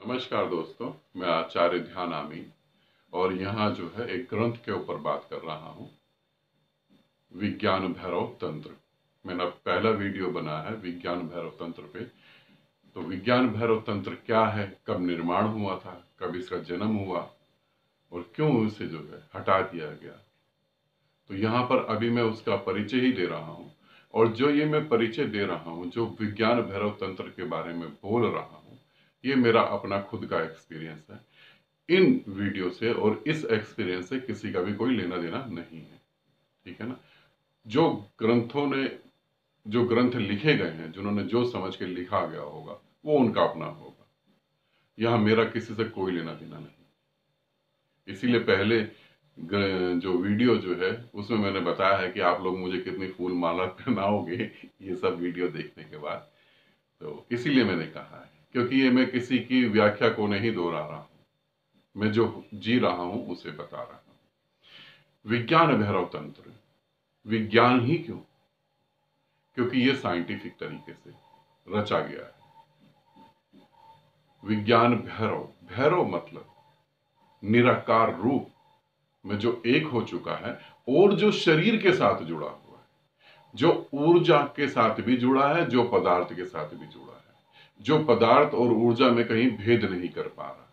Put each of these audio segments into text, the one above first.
नमस्कार दोस्तों, मैं आचार्य ध्यानामी और यहाँ जो है एक ग्रंथ के ऊपर बात कर रहा हूँ। विज्ञान भैरव तंत्र। मैंने पहला वीडियो बना है विज्ञान भैरव तंत्र पे। तो विज्ञान भैरव तंत्र क्या है, कब निर्माण हुआ था, कब इसका जन्म हुआ और क्यों इसे जो है हटा दिया गया। तो यहाँ पर अभी मैं उसका परिचय ही दे रहा हूँ। और जो ये मैं परिचय दे रहा हूँ, जो विज्ञान भैरव तंत्र के बारे में बोल रहा हूँ, ये मेरा अपना खुद का एक्सपीरियंस है। इन वीडियो से और इस एक्सपीरियंस से किसी का भी कोई लेना देना नहीं है, ठीक है ना। जो ग्रंथों ने जो ग्रंथ लिखे गए हैं, जिन्होंने जो समझ के लिखा गया होगा, वो उनका अपना होगा। यहाँ मेरा किसी से कोई लेना देना नहीं। इसीलिए पहले जो वीडियो जो है उसमें मैंने बताया है कि आप लोग मुझे कितनी फूल माला पहनाओगे ये सब वीडियो देखने के बाद। तो इसीलिए मैंने कहा है, क्योंकि ये मैं किसी की व्याख्या को नहीं दोहरा रहा हूं, मैं जो जी रहा हूं उसे बता रहा हूं। विज्ञान भैरव तंत्र, विज्ञान ही क्यों? क्योंकि ये साइंटिफिक तरीके से रचा गया है। विज्ञान भैरव, भैरव मतलब निराकार रूप में जो एक हो चुका है और जो शरीर के साथ जुड़ा हुआ है, जो ऊर्जा के साथ भी जुड़ा है, जो पदार्थ के साथ भी जुड़ा है, जो पदार्थ और ऊर्जा में कहीं भेद नहीं कर पा रहा,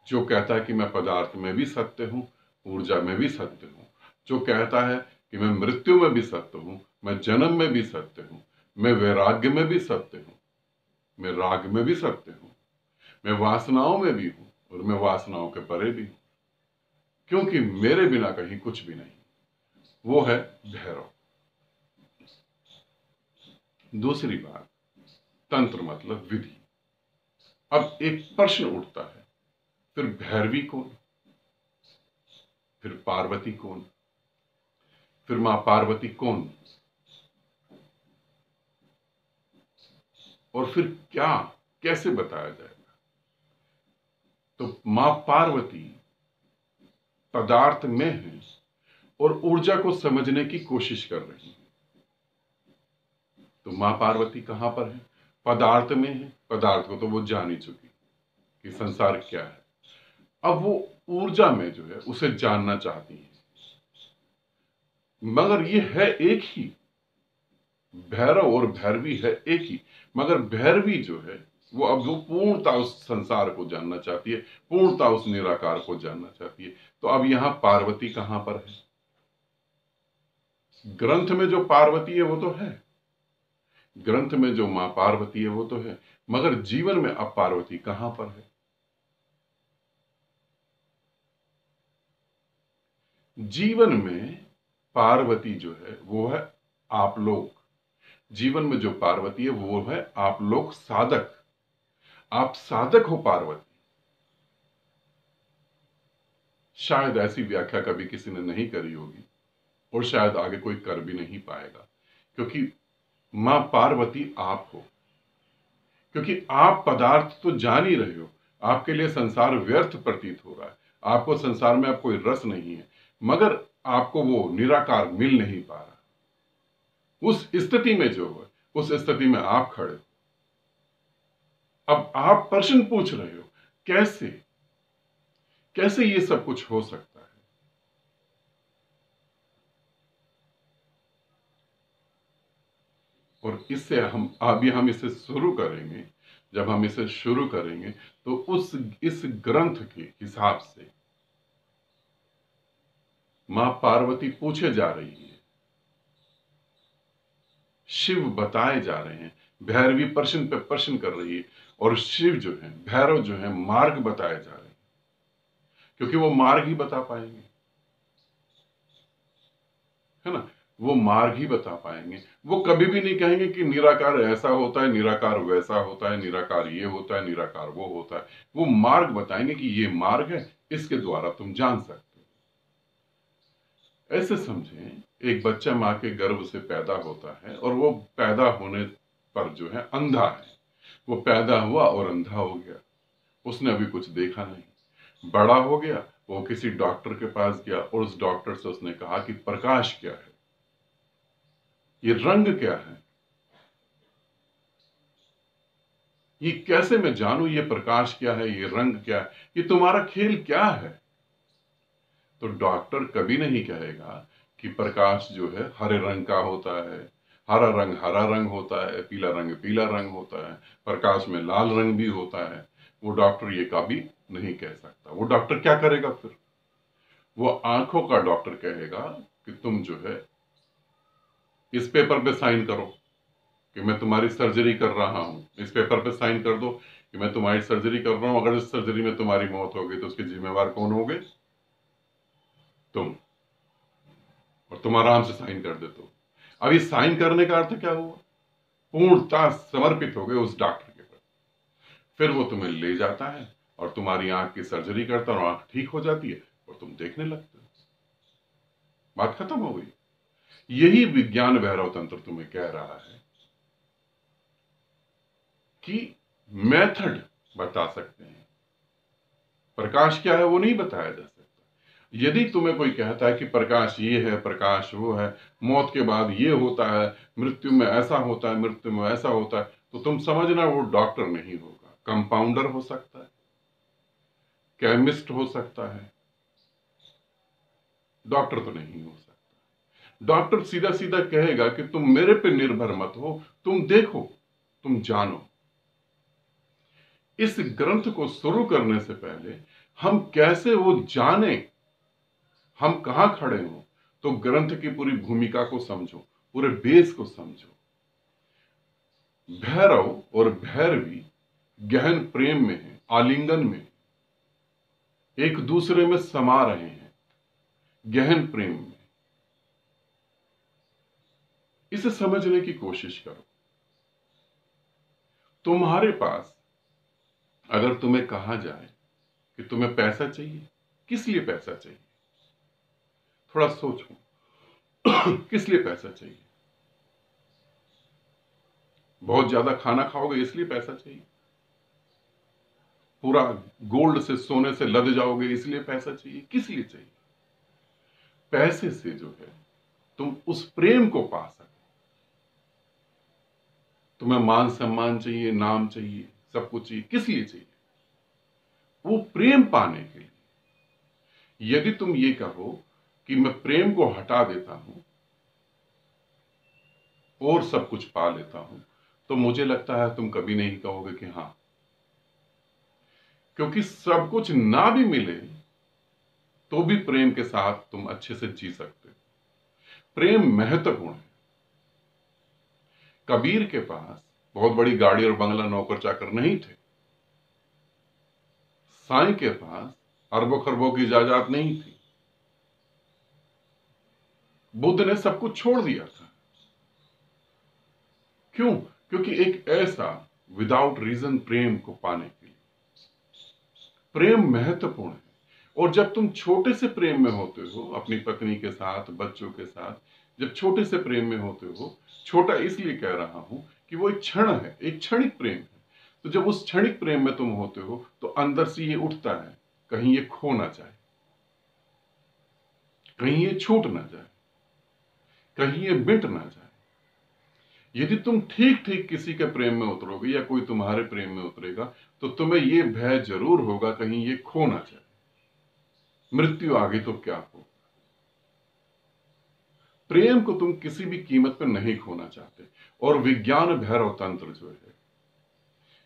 जो कहता है कि मैं पदार्थ में भी सत्य हूं, ऊर्जा में भी सत्य हूं, जो कहता है कि मैं मृत्यु में भी सत्य हूं, मैं जन्म में भी सत्य हूं, मैं वैराग्य में भी सत्य हूं, मैं राग में भी सत्य हूं, मैं वासनाओं में भी हूं और मैं वासनाओं के परे भी हूं, क्योंकि मेरे बिना कहीं कुछ भी नहीं। वो है भैरव। दूसरी बात, तंत्र मतलब विधि। अब एक प्रश्न उठता है, फिर भैरवी कौन, फिर पार्वती कौन, फिर मां पार्वती कौन, और फिर क्या कैसे बताया जाएगा। तो मां पार्वती पदार्थ में है और ऊर्जा को समझने की कोशिश कर रही है। तो मां पार्वती कहां पर है? पदार्थ में है। पदार्थ को तो वो जान ही चुकी कि संसार क्या है। अब वो ऊर्जा में जो है उसे जानना चाहती है, मगर ये है एक ही। भैरव और भैरवी है एक ही, मगर भैरवी जो है वो अब वो पूर्णता उस संसार को जानना चाहती है, पूर्णता उस निराकार को जानना चाहती है। तो अब यहां पार्वती कहां पर है? ग्रंथ में जो पार्वती है वो तो है, ग्रंथ में जो मां पार्वती है वो तो है, मगर जीवन में अब पार्वती कहां पर है? जीवन में पार्वती जो है वो है आप लोग। जीवन में जो पार्वती है वो है आप लोग साधक। आप साधक हो पार्वती। शायद ऐसी व्याख्या कभी किसी ने नहीं करी होगी और शायद आगे कोई कर भी नहीं पाएगा, क्योंकि मां पार्वती आप हो। क्योंकि आप पदार्थ तो जान ही रहे हो, आपके लिए संसार व्यर्थ प्रतीत हो रहा है, आपको संसार में अब कोई रस नहीं है, मगर आपको वो निराकार मिल नहीं पा रहा। उस स्थिति में जो है, उस स्थिति में आप खड़े हो। अब आप प्रश्न पूछ रहे हो, कैसे कैसे ये सब कुछ हो सकता है? और इससे हम इसे शुरू करेंगे। जब हम इसे शुरू करेंगे तो इस ग्रंथ के हिसाब से मां पार्वती पूछे जा रही है, शिव बताए जा रहे हैं, भैरवी प्रश्न पे प्रश्न कर रही है, और शिव जो है, भैरव जो है, मार्ग बताए जा रहे हैं, क्योंकि वो मार्ग ही बता पाएंगे, है ना। वो मार्ग ही बता पाएंगे। वो कभी भी नहीं कहेंगे कि निराकार ऐसा होता है, निराकार वैसा होता है, निराकार ये होता है, निराकार वो होता है। वो मार्ग बताएंगे कि ये मार्ग है, इसके द्वारा तुम जान सकते हो। ऐसे समझें, एक बच्चा मां के गर्भ से पैदा होता है और वो पैदा होने पर जो है अंधा है। वो पैदा हुआ और अंधा हो गया, उसने अभी कुछ देखा नहीं। बड़ा हो गया, वो किसी डॉक्टर के पास गया और उस डॉक्टर से उसने कहा कि प्रकाश क्या है, ये रंग क्या है। ये कैसे मैं जानूं ये प्रकाश क्या है, ये रंग क्या है, ये तुम्हारा खेल क्या है? तो डॉक्टर कभी नहीं कहेगा कि प्रकाश जो है हरे रंग का होता है, हरा रंग होता है, पीला रंग होता है, प्रकाश में लाल रंग भी होता है। वो डॉक्टर ये कभी नहीं कह सकता। वो डॉक्टर क्या करेगा फिर? वो आंखों का डॉक्टर कहेगा कि तुम जो है इस पेपर पे साइन करो कि मैं तुम्हारी सर्जरी कर रहा हूं, इस पेपर पे साइन कर दो कि मैं तुम्हारी सर्जरी कर रहा हूं। अगर इस सर्जरी में तुम्हारी मौत हो गई तो उसके जिम्मेवार कौन होगे? तुम। और तुम आराम से साइन कर देते हो। अब ये साइन करने का अर्थ क्या हुआ? पूर्णतः समर्पित हो गए उस डॉक्टर के प्रति। फिर वो तुम्हें ले जाता है और तुम्हारी आंख की सर्जरी करता है और आंख ठीक हो जाती है और तुम देखने लगते हो। बात खत्म हो गई। यही विज्ञान भैरव तंत्र तुम्हें कह रहा है कि मेथड बता सकते हैं, प्रकाश क्या है वो नहीं बताया जा सकता। यदि तुम्हें कोई कहता है कि प्रकाश ये है, प्रकाश वो है, मौत के बाद ये होता है, मृत्यु में ऐसा होता है, मृत्यु में ऐसा होता है, तो तुम समझना वो डॉक्टर नहीं होगा। कंपाउंडर हो सकता है, केमिस्ट हो सकता है, डॉक्टर तो नहीं हो सकता। डॉक्टर सीधा सीधा कहेगा कि तुम मेरे पे निर्भर मत हो, तुम देखो, तुम जानो। इस ग्रंथ को शुरू करने से पहले हम कैसे वो जाने, हम कहां खड़े हो, तो ग्रंथ की पूरी भूमिका को समझो, पूरे बेस को समझो। भैरव और भैरवी गहन प्रेम में है, आलिंगन में, एक दूसरे में समा रहे हैं, गहन प्रेम में। इसे समझने की कोशिश करो। तुम्हारे पास अगर तुम्हें कहा जाए कि तुम्हें पैसा चाहिए, किस लिए पैसा चाहिए? थोड़ा सोचो। किस लिए पैसा चाहिए? बहुत ज्यादा खाना खाओगे इसलिए पैसा चाहिए? पूरा गोल्ड से, सोने से लद जाओगे इसलिए पैसा चाहिए? किस लिए चाहिए? पैसे से जो है तुम उस प्रेम को पा सको। तुम्हें मान सम्मान चाहिए, नाम चाहिए, सब कुछ चाहिए, किस लिए चाहिए? वो प्रेम पाने के लिए। यदि तुम ये कहो कि मैं प्रेम को हटा देता हूं और सब कुछ पा लेता हूं, तो मुझे लगता है तुम कभी नहीं कहोगे कि हां, क्योंकि सब कुछ ना भी मिले तो भी प्रेम के साथ तुम अच्छे से जी सकते हो। प्रेम महत्वपूर्ण है। कबीर के पास बहुत बड़ी गाड़ी और बंगला, नौकर चाकर नहीं थे। साईं के पास अरबों खरबों की जायदाद नहीं थी। बुद्ध ने सब कुछ छोड़ दिया था। क्यों? क्योंकि एक ऐसा विदाउट रीजन प्रेम को पाने के लिए। प्रेम महत्वपूर्ण है। और जब तुम छोटे से प्रेम में होते हो, अपनी पत्नी के साथ, बच्चों के साथ, जब छोटे से प्रेम में होते हो, छोटा इसलिए कह रहा हूं कि वो एक क्षण है, एक क्षणिक प्रेम है। तो जब उस क्षणिक प्रेम में तुम होते हो तो अंदर से ये उठता है, कहीं ये खो ना जाए, कहीं ये छूट ना जाए, कहीं ये मिट ना जाए। यदि तुम ठीक ठीक किसी के प्रेम में उतरोगे या कोई तुम्हारे प्रेम में उतरेगा तो तुम्हें ये भय जरूर होगा कहीं ये खो ना जाए, मृत्यु आगे तो क्या हो। प्रेम को तुम किसी भी कीमत पर नहीं खोना चाहते। और विज्ञान भैरव तंत्र जो है,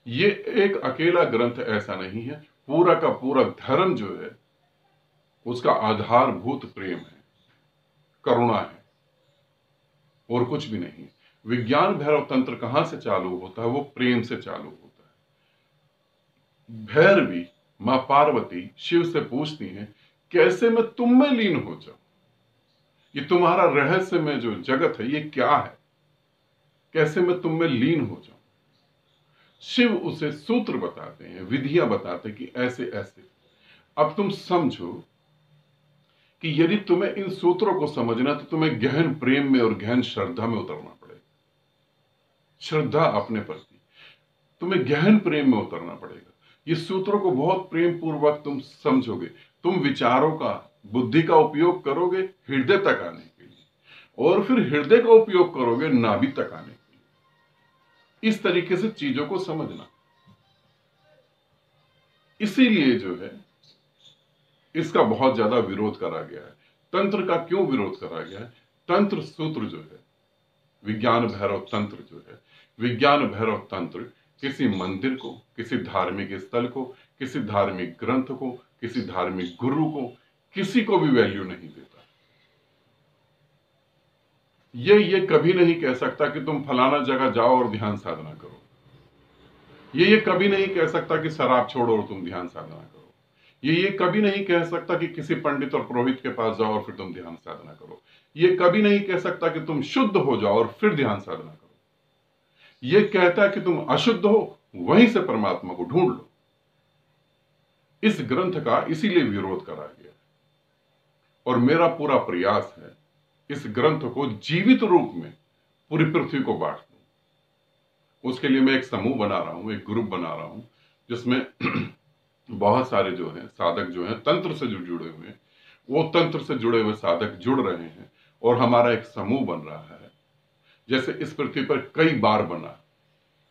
ये एक अकेला ग्रंथ ऐसा नहीं है। पूरा का पूरा धर्म जो है उसका आधारभूत प्रेम है, करुणा है, और कुछ भी नहीं। विज्ञान भैरव तंत्र कहां से चालू होता है? वो प्रेम से चालू होता है। भैरवी मां पार्वती शिव से पूछती हैं, कैसे मैं तुम में लीन हो जाऊं? ये तुम्हारा रहस्यमय जो जगत है ये क्या है? कैसे मैं तुम में लीन हो जाऊं? शिव उसे सूत्र बताते हैं, विधियां बताते हैं कि ऐसे ऐसे। अब तुम समझो कि यदि तुम्हें इन सूत्रों को समझना तो तुम्हें गहन प्रेम में और गहन श्रद्धा में उतरना पड़ेगा। श्रद्धा अपने प्रति, तुम्हें गहन प्रेम में उतरना पड़ेगा। ये सूत्रों को बहुत प्रेम पूर्वक तुम समझोगे। तुम विचारों का, बुद्धि का उपयोग करोगे हृदय तक आने के लिए, और फिर हृदय का उपयोग करोगे नाभि तक आने के लिए। इस तरीके से चीजों को समझना। इसीलिए जो है इसका बहुत ज्यादा विरोध करा गया है। तंत्र का क्यों विरोध करा गया है? तंत्र सूत्र जो है, विज्ञान भैरव तंत्र जो है, विज्ञान भैरव तंत्र किसी मंदिर को, किसी धार्मिक स्थल को, किसी धार्मिक ग्रंथ को, किसी धार्मिक गुरु को, किसी को भी वैल्यू नहीं देता। ये कभी नहीं कह सकता कि तुम फलाना जगह जाओ और ध्यान साधना करो। ये कभी नहीं कह सकता कि शराब छोड़ो और तुम ध्यान साधना करो। ये कभी नहीं कह सकता कि किसी पंडित और पुरोहित के पास जाओ और फिर तुम ध्यान साधना करो। ये कभी नहीं कह सकता कि तुम शुद्ध हो जाओ और फिर ध्यान साधना करो। ये कहता है कि तुम अशुद्ध हो, वहीं से परमात्मा को ढूंढ लो। इस ग्रंथ का इसीलिए विरोध करा गया और मेरा पूरा प्रयास है इस ग्रंथ को जीवित रूप में पूरी पृथ्वी को बांट दूं। उसके लिए मैं एक समूह बना रहा हूं, एक ग्रुप बना रहा हूं, जिसमें बहुत सारे जो हैं साधक जो हैं तंत्र से जुड़े हुए हैं, वो तंत्र से जुड़े हुए साधक जुड़ रहे हैं और हमारा एक समूह बन रहा है। जैसे इस पृथ्वी पर कई बार बना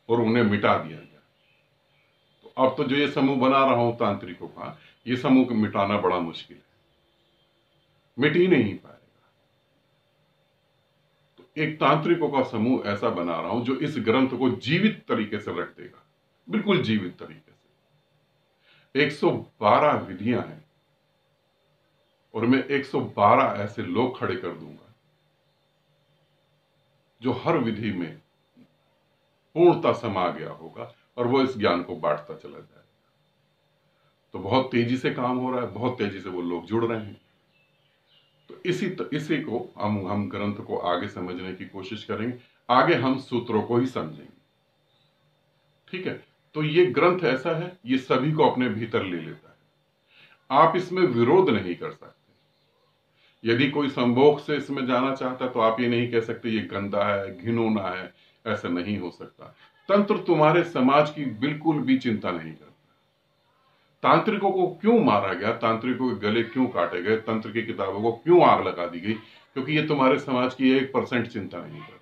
और उन्हें मिटा दिया गया, तो अब तो जो ये समूह बना रहा हूं तांत्रिकों का, ये समूह को मिटाना बड़ा मुश्किल है, मिट ही नहीं पाएगा। तो एक तांत्रिकों का समूह ऐसा बना रहा हूं जो इस ग्रंथ को जीवित तरीके से रख देगा, बिल्कुल जीवित तरीके से। 112 विधियां हैं और मैं 112 ऐसे लोग खड़े कर दूंगा जो हर विधि में पूर्णता समा गया होगा और वो इस ज्ञान को बांटता चला जाएगा। तो बहुत तेजी से काम हो रहा है, बहुत तेजी से वो लोग जुड़ रहे हैं। तो इसी को हम ग्रंथ को आगे समझने की कोशिश करेंगे। आगे हम सूत्रों को ही समझेंगे, ठीक है। तो ये ग्रंथ ऐसा है, ये सभी को अपने भीतर ले लेता है। आप इसमें विरोध नहीं कर सकते। यदि कोई संभोग से इसमें जाना चाहता है तो आप ये नहीं कह सकते ये गंदा है, घिनौना है, ऐसा नहीं हो सकता। तंत्र तुम्हारे समाज की बिल्कुल भी चिंता नहीं करता। तांत्रिकों को क्यों मारा गया, तांत्रिकों के गले क्यों काटे गए, तंत्र की किताबों को क्यों आग लगा दी गई? क्योंकि ये तुम्हारे समाज की 1% चिंता नहीं करता।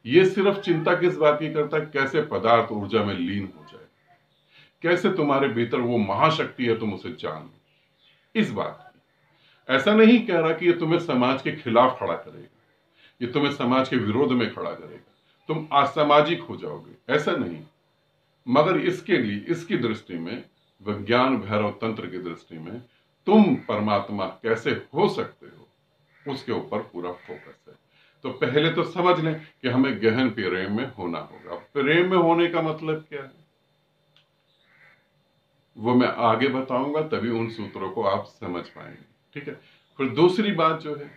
ये सिर्फ चिंता किस बात की करता है? कैसे पदार्थ ऊर्जा में लीन हो जाए, कैसे तुम्हारे भीतर वो महाशक्ति है तुम उसे जान लो, इस बात की। ऐसा नहीं कह रहा कि ये तुम्हें समाज के खिलाफ खड़ा करेगा, ये तुम्हें समाज के विरोध में खड़ा करेगा, तुम असामाजिक हो जाओगे, ऐसा नहीं। मगर इसके लिए, इसकी दृष्टि में, विज्ञान भैरव तंत्र की दृष्टि में तुम परमात्मा कैसे हो सकते हो, उसके ऊपर पूरा फोकस है। तो पहले तो समझ लें कि हमें गहन प्रेम में होना होगा। प्रेम में होने का मतलब क्या है वो मैं आगे बताऊंगा, तभी उन सूत्रों को आप समझ पाएंगे, ठीक है। फिर दूसरी बात जो है,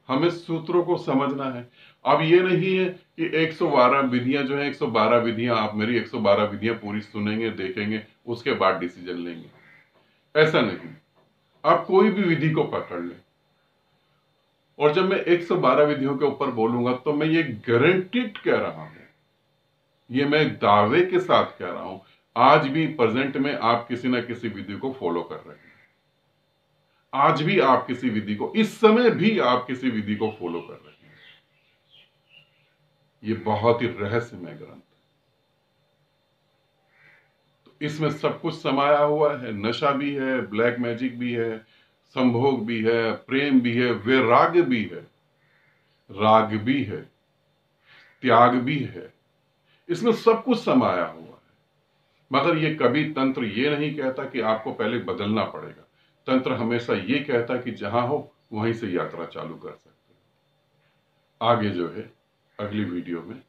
हमें सूत्रों को समझना है। अब ये नहीं है कि 112 विधियां जो है, 112 विधियां, आप मेरी 112 विधियां पूरी सुनेंगे, देखेंगे, उसके बाद डिसीजन लेंगे, ऐसा नहीं। आप कोई भी विधि को पकड़ लें और जब मैं 112 विधियों के ऊपर बोलूंगा तो मैं ये गारंटीड कह रहा हूं, ये मैं दावे के साथ कह रहा हूं, आज भी प्रेजेंट में आप किसी ना किसी विधि को फॉलो कर रहे हैं। आज भी आप किसी विधि को, इस समय भी आप किसी विधि को फॉलो कर रहे हैं। ये बहुत ही रहस्यमय ग्रंथ है। तो इसमें सब कुछ समाया हुआ है। नशा भी है, ब्लैक मैजिक भी है, संभोग भी है, प्रेम भी है, वैराग्य भी है, राग भी है, त्याग भी है। इसमें सब कुछ समाया हुआ है। मगर ये कभी तंत्र ये नहीं कहता कि आपको पहले बदलना पड़ेगा। तंत्र हमेशा ये कहता कि जहां हो वहीं से यात्रा चालू कर सकते हो। आगे जो है अगली वीडियो में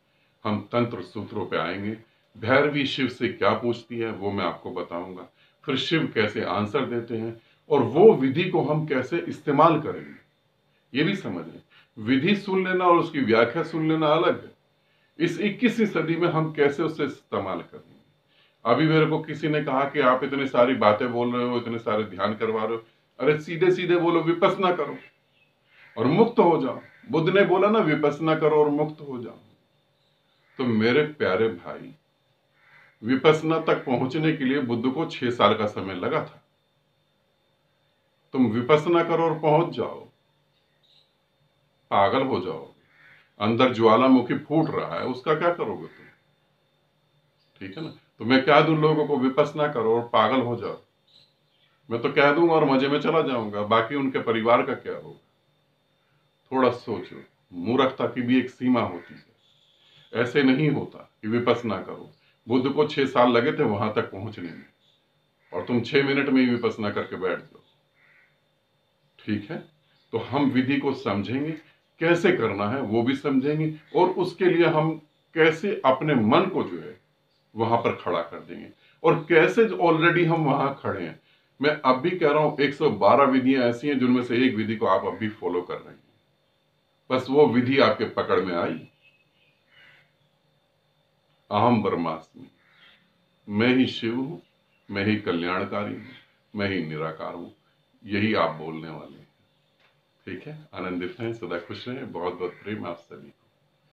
हम तंत्र सूत्रों पे आएंगे। भैरवी शिव से क्या पूछती है वो मैं आपको बताऊंगा। फिर शिव कैसे आंसर देते हैं और वो विधि को हम कैसे इस्तेमाल करेंगे, ये भी समझ लें। विधि सुन लेना और उसकी व्याख्या सुन लेना अलग है। इस 21वीं सदी में हम कैसे उसे इस्तेमाल करेंगे। अभी मेरे को किसी ने कहा कि आप इतनी सारी बातें बोल रहे हो, इतने सारे ध्यान करवा रहे हो, अरे सीधे सीधे बोलो विपस्सना करो और मुक्त हो जाओ। बुद्ध ने बोला ना, विपस्सना करो और मुक्त हो जाओ। तो मेरे प्यारे भाई, विपस्सना तक पहुंचने के लिए बुद्ध को 6 साल का समय लगा था। तुम विपस्सना करो और पहुंच जाओ, पागल हो जाओगे। अंदर ज्वालामुखी फूट रहा है, उसका क्या करोगे तुम? ठीक है ना। तो मैं क्या दूं लोगों को, विपस्सना करो और पागल हो जाओ। मैं तो कह दूंगा और मजे में चला जाऊंगा, बाकी उनके परिवार का क्या होगा? थोड़ा सोचो, मूर्खता की भी एक सीमा होती है। ऐसे नहीं होता कि विपश्यना करो। बुद्ध को 6 साल लगे थे वहां तक पहुंचने में, और तुम 6 मिनट में ही विपश्यना करके बैठ जाओ। ठीक है, तो हम विधि को समझेंगे, कैसे करना है वो भी समझेंगे, और उसके लिए हम कैसे अपने मन को जो है वहां पर खड़ा कर देंगे, और कैसे ऑलरेडी हम वहां खड़े हैं। मैं अब भी कह रहा हूं 112 विधियां ऐसी हैं जिनमें से एक विधि को आप अब भी फॉलो कर रहे हैं, बस वो विधि आपके पकड़ में आई। अहम ब्रह्मास्मि, मैं ही शिव हूं, मैं ही कल्याणकारी हूं, मैं ही निराकार हूं, यही आप बोलने वाले हैं। ठीक है, आनंदित हैं, सदा खुश रहें। बहुत बहुत प्रेम आप सभी।